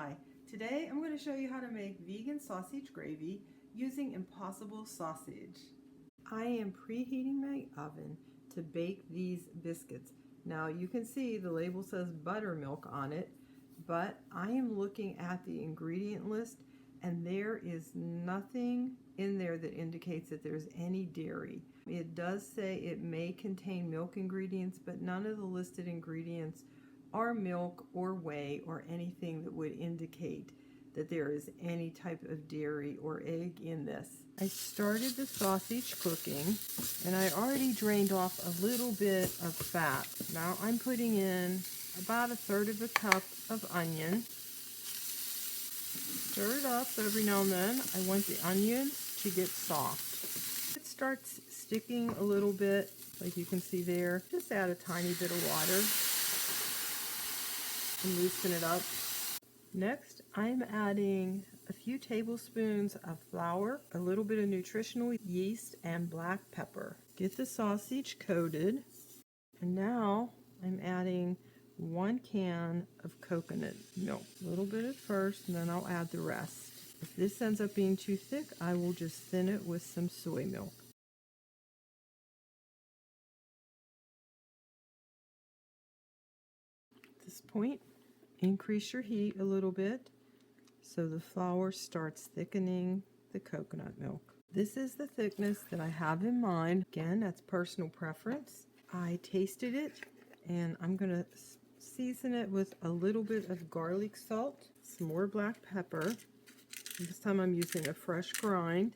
Hi, today I'm going to show you how to make vegan sausage gravy using Impossible sausage. I am preheating my oven to bake these biscuits. Now you can see the label says buttermilk on it, but I am looking at the ingredient list and there is nothing in there that indicates that there's any dairy. It does say it may contain milk ingredients, but none of the listed ingredients are milk or whey or anything that would indicate that there is any type of dairy or egg in this. I started the sausage cooking and I already drained off a little bit of fat. Now I'm putting in about 1/3 of a cup of onion. Stir it up every now and then. I want the onions to get soft. It starts sticking a little bit, like you can see there. Just add a tiny bit of water and loosen it up. Next, I'm adding a few tablespoons of flour, a little bit of nutritional yeast, and black pepper. Get the sausage coated, and now I'm adding 1 can of coconut milk. A little bit at first, and then I'll add the rest. If this ends up being too thick, I will just thin it with some soy milk. At this point, increase your heat a little bit so the flour starts thickening the coconut milk. This is the thickness that I have in mind. Again, that's personal preference. I tasted it and I'm going to season it with a little bit of garlic salt, some more black pepper. This time I'm using a fresh grind.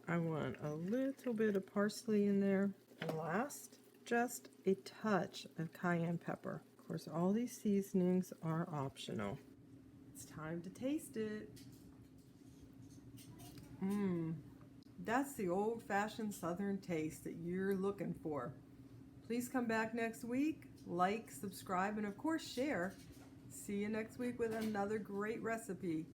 I want a little bit of parsley in there. And last, just a touch of cayenne pepper. Of course, all these seasonings are optional. It's time to taste it. That's the old-fashioned Southern taste that you're looking for. Please come back next week, like, subscribe, and of course share. See you next week with another great recipe.